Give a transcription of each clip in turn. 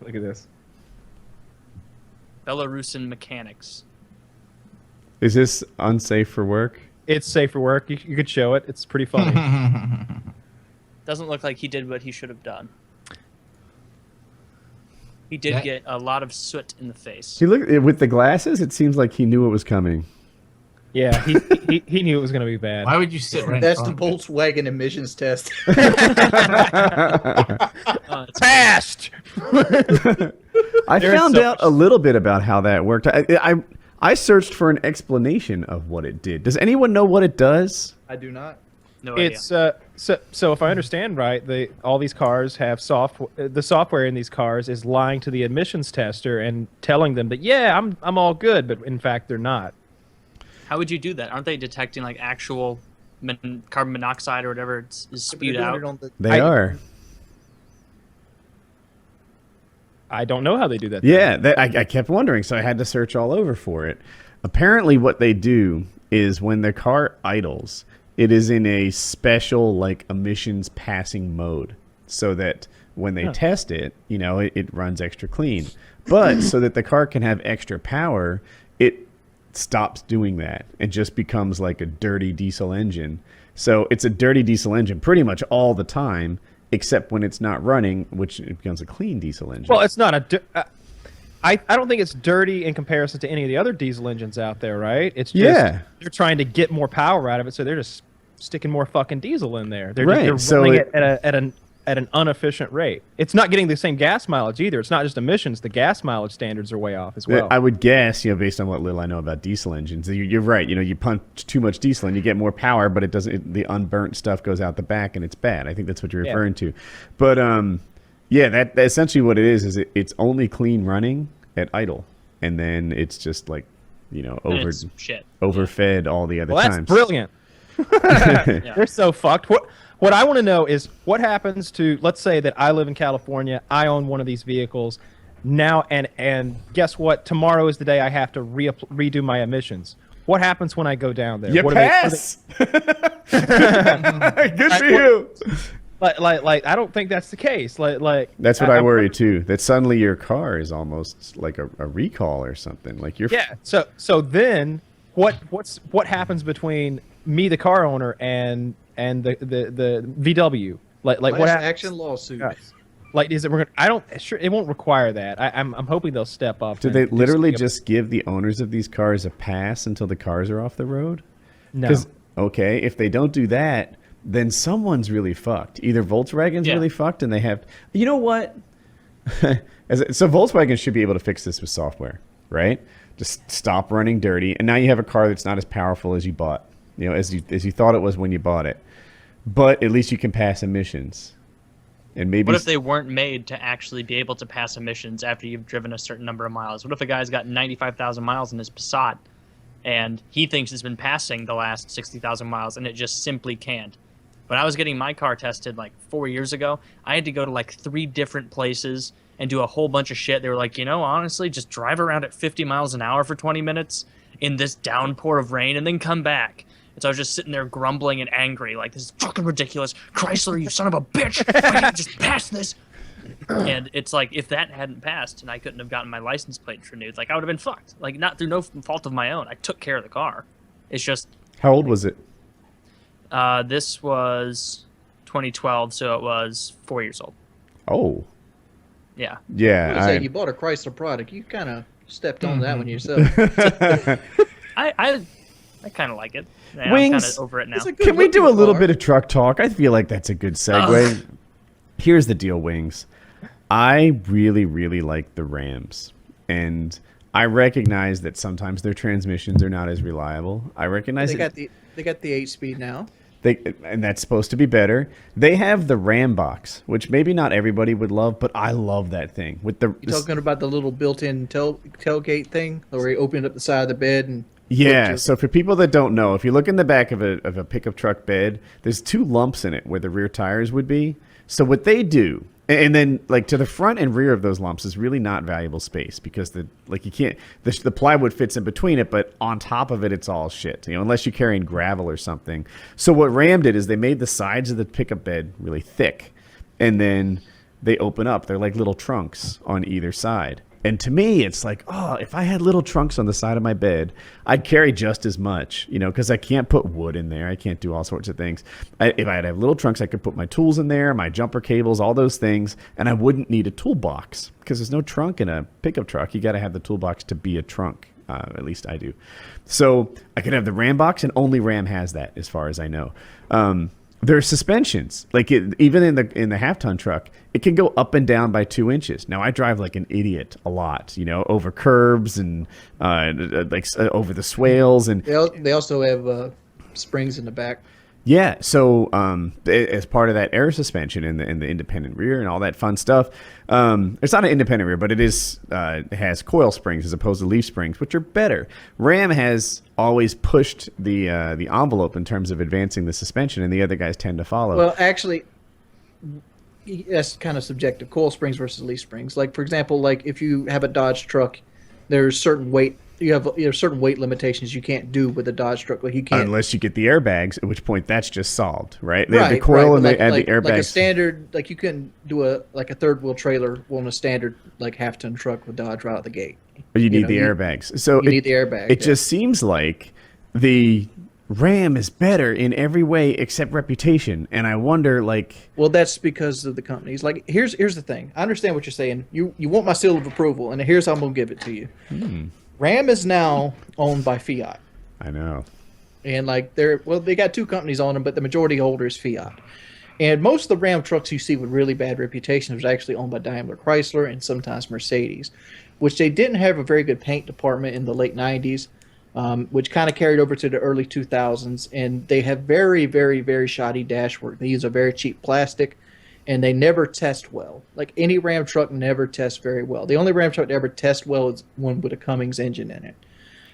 Look at this. Belarusian mechanics. Is this unsafe for work? It's safe for work. You could show it. It's pretty funny. Doesn't look like he did what he should have done. He did get a lot of soot in the face. He looked with the glasses. It seems like he knew it was coming. Yeah, he knew it was going to be bad. Why would you sit right That's in the front of Volkswagen emissions test. Passed. I found out a little bit about how that worked. I searched for an explanation of what it did. Does anyone know what it does? I do not. No idea. It's so if I understand right, all these cars have software. The software in these cars is lying to the emissions tester and telling them that I'm all good, but in fact they're not. How would you do that? Aren't they detecting like actual carbon monoxide or whatever is spewed out? They are. I don't know how they do that. Yeah, I kept wondering, so I had to search all over for it. Apparently, what they do is when the car idles, it is in a special like emissions passing mode, so that when they test it, it runs extra clean. But so that the car can have extra power, it stops doing that and just becomes like a dirty diesel engine. So it's a dirty diesel engine pretty much all the time, except when it's not running, which it becomes a clean diesel engine. Well, it's not I don't think it's dirty in comparison to any of the other diesel engines out there, right? It's just they're trying to get more power out of it, so they're just sticking more fucking diesel in there. They're running it at an inefficient rate. It's not getting the same gas mileage either. It's not just emissions. The gas mileage standards are way off as well. I would guess, based on what little I know about diesel engines, you're right. You punch too much diesel and you get more power, but it doesn't. The unburnt stuff goes out the back and it's bad. I think that's what you're referring to. But that essentially what it is it's only clean running at idle, and then it's just like overfed all the other times. That's brilliant. They're so fucked. What I want to know is what happens to, let's say that I live in California, I own one of these vehicles now, and guess what? Tomorrow is the day I have to redo my emissions. What happens when I go down there? You pass. Good for you. Like I don't think that's the case. Like that's what I worry too. That suddenly your car is almost like a recall or something. Like you're So then what happens between me, the car owner, and the VW? Like what action lawsuit? Like is it? It won't require that. I'm hoping they'll step up. Do they literally just give the owners of these cars a pass until the cars are off the road? No. Okay, if they don't do that, then someone's really fucked. Either Volkswagen's really fucked, and they have. You know what? So Volkswagen should be able to fix this with software, right? Just stop running dirty, and now you have a car that's not as powerful as you bought. As you thought it was when you bought it, but at least you can pass emissions. And maybe what if they weren't made to actually be able to pass emissions after you've driven a certain number of miles? What if a guy's got 95,000 miles in his Passat, and he thinks it's been passing the last 60,000 miles, and it just simply can't? When I was getting my car tested like 4 years ago, I had to go to like 3 different places and do a whole bunch of shit. They were like, honestly, just drive around at 50 miles an hour for 20 minutes in this downpour of rain and then come back. And so I was just sitting there grumbling and angry, like, this is fucking ridiculous. Chrysler, you son of a bitch. Why can't you just pass this? And it's like, if that hadn't passed and I couldn't have gotten my license plate renewed, like, I would have been fucked. Like, not through no fault of my own. I took care of the car. It's just... How old was it? This was 2012, so it was 4 years old. Oh. Yeah. Yeah. You bought a Chrysler product. You kind of stepped on that one yourself. I kind of like it. Yeah, Wings, I'm kind of over it now. Can we do a little bit of truck talk? I feel like that's a good segue. Here's the deal, Wings. I really, really like the Rams. And I recognize that sometimes their transmissions are not as reliable. I recognize they got the 8-speed now. And that's supposed to be better. They have the Ram box, which maybe not everybody would love, but I love that thing. You're talking about the little built-in tailgate thing, where you open up the side of the bed and... Yeah, so for people that don't know, if you look in the back of a pickup truck bed, there's 2 lumps in it where the rear tires would be. So what they do, and then like to the front and rear of those lumps is really not valuable space because the plywood fits in between it, but on top of it, it's all shit, unless you're carrying gravel or something. So what Ram did is they made the sides of the pickup bed really thick, and then they open up. They're like little trunks on either side. And to me, it's like, oh, if I had little trunks on the side of my bed, I'd carry just as much, you know, because I can't put wood in there. I can't do all sorts of things. If I had have little trunks, I could put my tools in there, my jumper cables, all those things, and I wouldn't need a toolbox because there's no trunk in a pickup truck. You got to have the toolbox to be a trunk. At least I do. So I could have the Ram box, and only Ram has that, as far as I know. There's suspensions, like even in the half-ton truck, it can go up and down by 2 inches. Now I drive like an idiot a lot, you know, over curbs and over the swales, and they also have springs in the back. Yeah, so as part of that air suspension and the independent rear and all that fun stuff, it's not an independent rear, but it has coil springs as opposed to leaf springs, which are better. Ram has always pushed the envelope in terms of advancing the suspension, and the other guys tend to follow. Well, actually, that's kind of subjective. Coil springs versus leaf springs. Like, for example, like if you have a Dodge truck, there's certain weight. You have certain weight limitations you can't do with a Dodge truck. Like you can't unless you get the airbags, at which point that's just solved, right? They have the coil and they add the airbags. Like a standard, like you couldn't do a third wheel trailer on a standard like half-ton truck with Dodge right out the gate. But you need the airbags. So you need the airbag. It just seems like the Ram is better in every way except reputation, and I wonder, like. Well, that's because of the companies. Like, here's the thing. I understand what you're saying. You want my seal of approval, and here's how I'm gonna give it to you. Ram is now owned by Fiat. I know. And like they got 2 companies on them, but the majority holder is Fiat. And most of the Ram trucks you see with really bad reputations are actually owned by Daimler Chrysler and sometimes Mercedes, which they didn't have a very good paint department in the late 90s, which kind of carried over to the early 2000s. And they have very, very, very shoddy dashwork. They use a very cheap plastic, and they never test well. Like any Ram truck never tests very well. The only Ram truck to ever test well is one with a Cummins engine in it.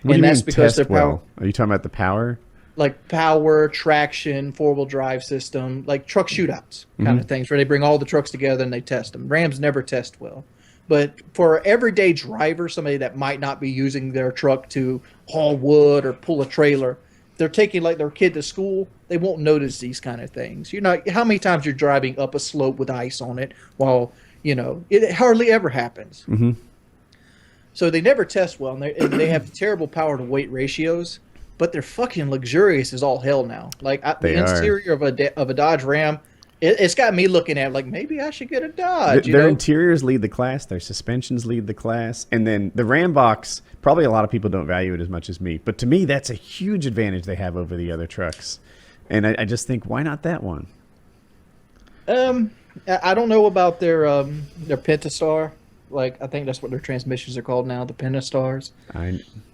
What and do you that's mean because test well? Are you talking about the power? Like power, traction, 4-wheel drive system, like truck shootouts kind of things where they bring all the trucks together and they test them. Rams never test well. But for an everyday driver, somebody that might not be using their truck to haul wood or pull a trailer, they're taking like their kid to school, they won't notice these kind of things. You know, how many times you're driving up a slope with ice on it while, you know, it hardly ever happens. So they never test well, and they have terrible power to weight ratios, but they're fucking luxurious as all hell now. Like the interior of a Dodge Ram, it's got me looking at it like maybe I should get a Dodge. Their interiors lead the class, their suspensions lead the class, and then the Ram box, probably a lot of people don't value it as much as me, but to me that's a huge advantage they have over the other trucks. And I just think, why not that one? I don't know about their Pentastar. Like, I think that's what their transmissions are called now, the Pentastars.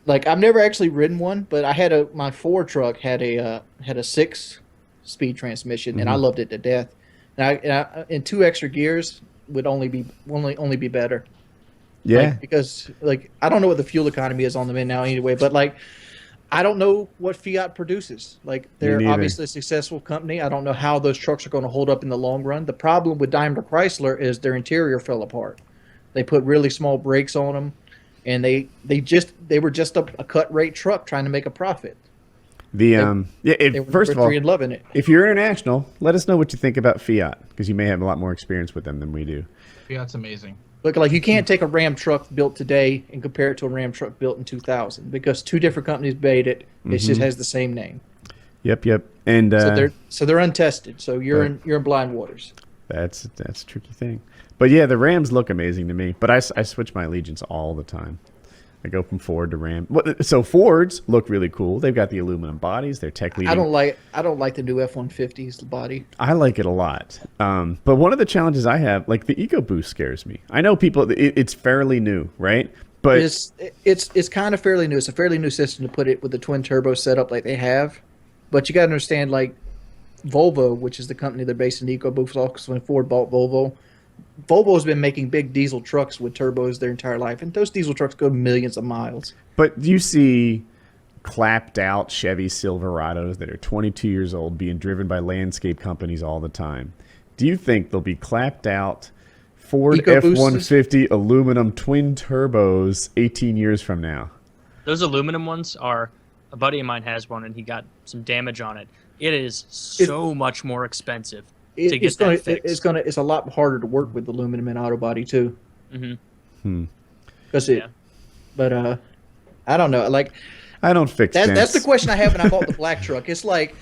Like, I've never actually ridden one, but I had my Ford truck had a 6-speed transmission, and I loved it to death. And 2 extra gears would only be better. Yeah. Like, because like I don't know what the fuel economy is on them now anyway, but like I don't know what Fiat produces. Like they're obviously a successful company. I don't know how those trucks are going to hold up in the long run. The problem with Daimler Chrysler is their interior fell apart. They put really small brakes on them, and they were just a cut rate truck trying to make a profit. First of all, loving it. If you're international, let us know what you think about Fiat, because you may have a lot more experience with them than we do. Fiat's amazing. Look, like you can't take a Ram truck built today and compare it to a Ram truck built in 2000 because 2 different companies made it. It just has the same name. Yep. And so they're untested. So you're in blind waters. That's a tricky thing. But yeah, the Rams look amazing to me. But I switch my allegiance all the time. I go from Ford to Ram. So Fords look really cool. They've got the aluminum bodies. They're tech leading. I don't like the new F-150s body. I like it a lot. But one of the challenges I have, like the EcoBoost scares me. I know people. It's fairly new, right? But it's kind of fairly new. It's a fairly new system to put it with the twin turbo setup like they have. But you got to understand, like Volvo, which is the company they're based in EcoBoost off, because when Ford bought Volvo has been making big diesel trucks with turbos their entire life, and those diesel trucks go millions of miles. But you see clapped out Chevy Silverados that are 22 years old being driven by landscape companies all the time. Do you think they'll be clapped out Ford F-150 aluminum twin turbos 18 years from now? Those aluminum ones are, a buddy of mine has one and he got some damage on it. It is so much more expensive it's a lot harder to work with aluminum and auto body too. Because but I don't know. Like, I don't fix that's the question I have when I bought the black truck. It's like,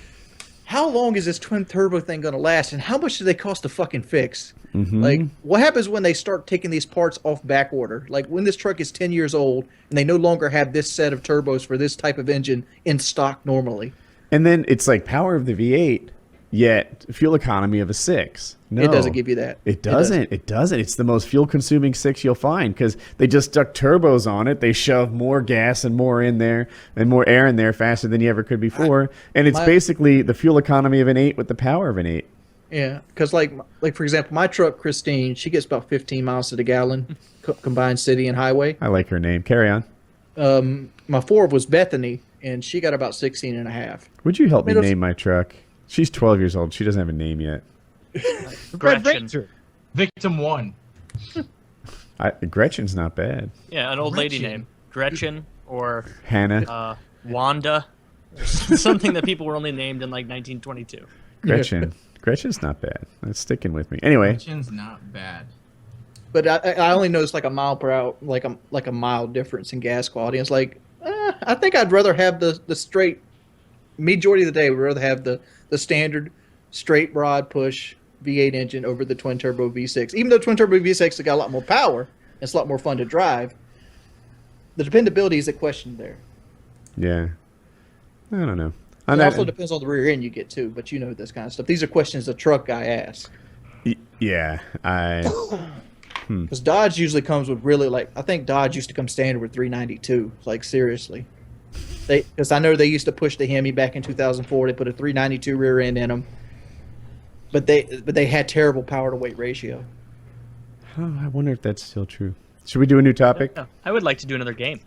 how long is this twin turbo thing going to last, and how much do they cost to fucking fix? Like, what happens when they start taking these parts off back order? Like, when this truck is 10 years old and they no longer have this set of turbos for this type of engine in stock normally. And then it's like power of the V8, yet fuel economy of a 6. No, it doesn't give you that. It doesn't. It's the most fuel-consuming 6 you'll find because they just stuck turbos on it. They shove more gas and more in there and more air in there faster than you ever could before. And it's basically the fuel economy of an 8 with the power of an 8. Yeah, because like for example, my truck, Christine, she gets about 15 miles to the gallon, combined city and highway. I like her name. Carry on. My Ford was Bethany, and she got about 16 and a half. Would you help me name my truck? She's 12 years old. She doesn't have a name yet. Gretchen. Victim 1. Gretchen's not bad. Yeah, an old lady name. Gretchen or Hannah. Wanda. Something that people were only named in like 1922. Gretchen. Gretchen's not bad. That's sticking with me. Anyway. Gretchen's not bad. But I only noticed like a mile per hour, like a mile difference in gas quality. It's like, I think I'd rather have the straight. Majority of the day, we'd rather have the standard straight rod push V8 engine over the twin turbo V6. Even though twin turbo V6 has got a lot more power, it's a lot more fun to drive. The dependability is a question there. Yeah, I don't know. It also depends on the rear end you get too, but you know this kind of stuff. These are questions the truck guy asks. Yeah, Because Dodge usually comes with really I think Dodge used to come standard with 392. Like seriously, because I know they used to push the Hemi back in 2004. They put a 392 rear end in them, but they had terrible power to weight ratio. Oh, I wonder if that's still true. Should we do a new topic? I would like to do another game.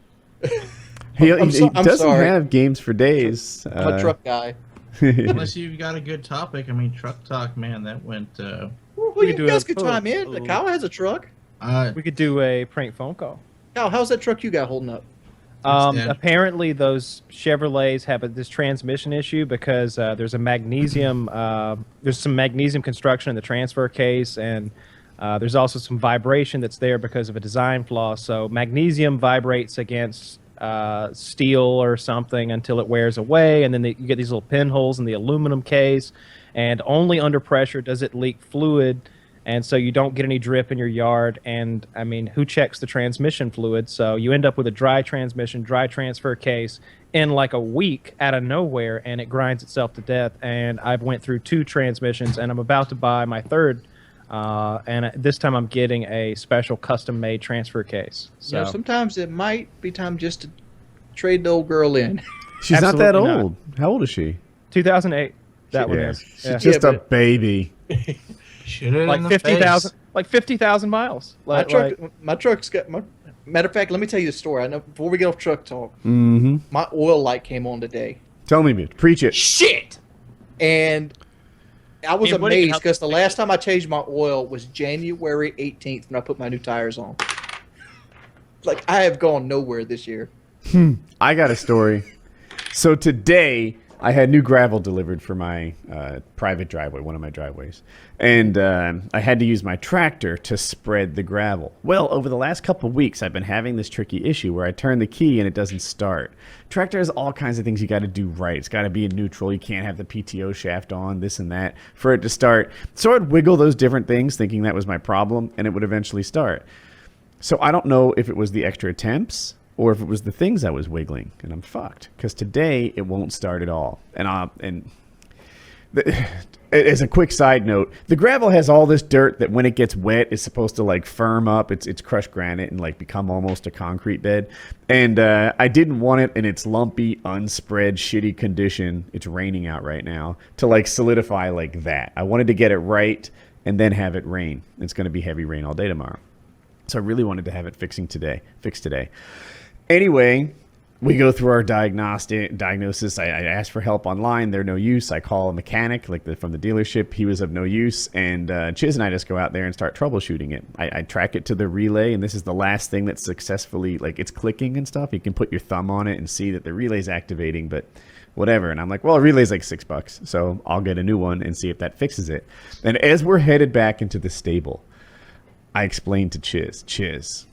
He doesn't have games for days. I'm a truck guy. Unless you've got a good topic. I mean, truck talk, man, that went... Well, you guys could chime in. Kyle has a truck. We could do a prank phone call. Kyle, how's that truck you got holding up? Apparently, those Chevrolets have this transmission issue because there's some magnesium construction in the transfer case, and there's also some vibration that's there because of a design flaw. So magnesium vibrates against steel or something until it wears away, and then you get these little pinholes in the aluminum case, and only under pressure does it leak fluid, and so you don't get any drip in your yard. And I mean, who checks the transmission fluid? So you end up with a dry transmission, dry transfer case in like a week out of nowhere, and it grinds itself to death. And I've went through 2 transmissions, and I'm about to buy my third. And this time I'm getting a special custom-made transfer case. So sometimes it might be time just to trade the old girl in. She's not that old. How old is she? 2008. That one is. She's just a baby. Like 50,000. Like 50,000 miles. My truck's got. Matter of fact, let me tell you the story. I know before we get off truck talk. My oil light came on today. Tell me, preach it. Shit. And I was amazed because the last time I changed my oil was January 18th when I put my new tires on. Like, I have gone nowhere this year. I got a story. So today, I had new gravel delivered for my private driveway, one of my driveways. And I had to use my tractor to spread the gravel. Well, over the last couple of weeks, I've been having this tricky issue where I turn the key and it doesn't start. Tractor has all kinds of things you got to do right. It's got to be in neutral. You can't have the PTO shaft on, this and that, for it to start. So I'd wiggle those different things, thinking that was my problem, and it would eventually start. So I don't know if it was the extra attempts or if it was the things I was wiggling, and I'm fucked because today it won't start at all. As a quick side note, the gravel has all this dirt that when it gets wet is supposed to like firm up. It's crushed granite and like become almost a concrete bed. And I didn't want it in its lumpy, unspread, shitty condition. It's raining out right now to like solidify like that. I wanted to get it right and then have it rain. It's going to be heavy rain all day tomorrow. So I really wanted to have it fixed today. Anyway, we go through our diagnosis. I asked for help online. They're no use. I call a mechanic from the dealership. He was of no use. And Chiz and I just go out there and start troubleshooting it. I track it to the relay, and this is the last thing that's successfully, like, it's clicking and stuff. You can put your thumb on it and see that the relay's activating, but whatever. And I'm like, well, a relay's like $6, so I'll get a new one and see if that fixes it. And as we're headed back into the stable, I explained to Chiz,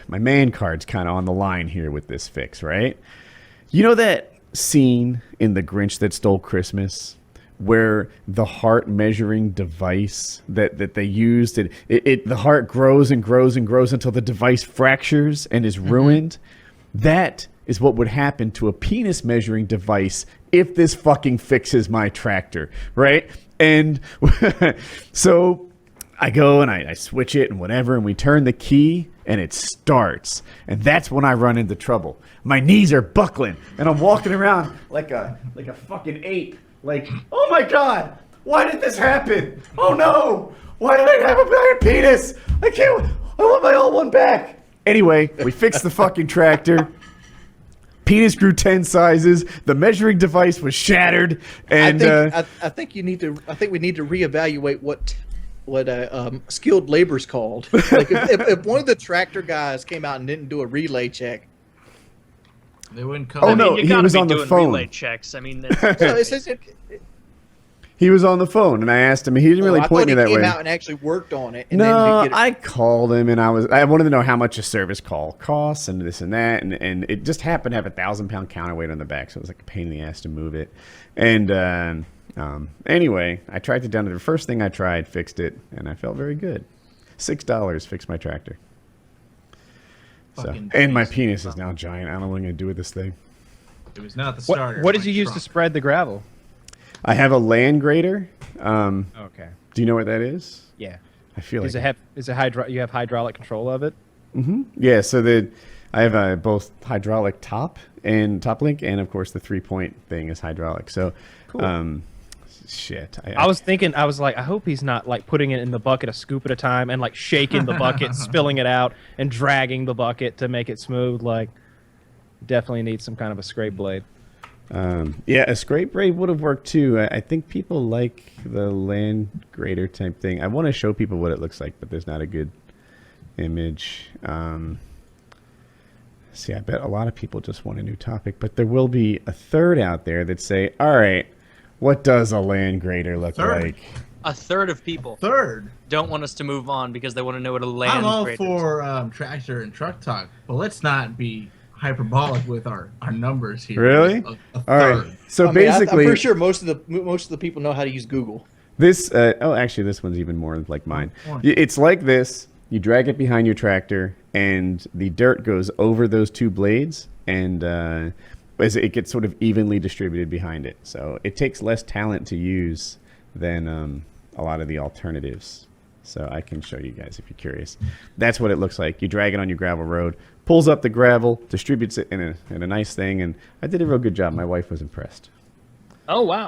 my man card's kind of on the line here with this fix, right? You know that scene in The Grinch That Stole Christmas where the heart measuring device that they used, the heart grows and grows and grows until the device fractures and is ruined? That is what would happen to a penis measuring device if this fucking fixes my tractor, right? And so I go and I switch it and whatever, and we turn the key and it starts. And that's when I run into trouble. My knees are buckling and I'm walking around like a fucking ape. Like, oh my God, why did this happen? Oh no, why did I have a bad penis? I want my old one back. Anyway, we fixed the fucking tractor. Penis grew 10 sizes. The measuring device was shattered. And I think we need to reevaluate what skilled labor's called. Like if one of the tractor guys came out and didn't do a relay check, they wouldn't come. Oh no, you he gotta was be on the doing phone. relay checks. I mean, He was on the phone, and I asked him. He didn't really point me that way. I thought he came out and actually worked on it. And No, then I called him, and I wanted to know how much a service call costs, and this and that, and it just happened to have a 1,000-pound counterweight on the back, so it was like a pain in the ass to move it. And anyway, I tracked it down to the first thing I tried, fixed it, and I felt very good. $6 fixed my tractor. So, and my penis is now giant. I don't know what I'm gonna do with this thing. It was not the starter. What did you use to spread the gravel? I have a land grader. Okay. Do you know what that is? Yeah. I feel like you have hydraulic control of it? Mm-hmm. Yeah. So I have both hydraulic top link, and of course the 3-point thing is hydraulic. So, cool. Shit. I was thinking, I was like, I hope he's not like putting it in the bucket a scoop at a time and like shaking the bucket, spilling it out, and dragging the bucket to make it smooth. Like, definitely needs some kind of a scrape blade. Yeah, a scrape blade would have worked too. I think people like the land grader type thing. I want to show people what it looks like, but there's not a good image. See, I bet a lot of people just want a new topic, but there will be a third out there that say, all right, what does a land grader look like? a third of people don't want us to move on because they want to know what a land I'm all grader is. for tractor and truck talk, but let's not be hyperbolic with our numbers here. Really? A all right. So basically, I'm pretty sure most of the people know how to use Google. This actually this one's even more like mine. It's like this. You drag it behind your tractor, and the dirt goes over those two blades, and as it gets sort of evenly distributed behind it. So it takes less talent to use than a lot of the alternatives. So I can show you guys if you're curious. That's what it looks like. You drag it on your gravel road, pulls up the gravel, distributes it in a nice thing, and I did a real good job. My wife was impressed. Oh, wow.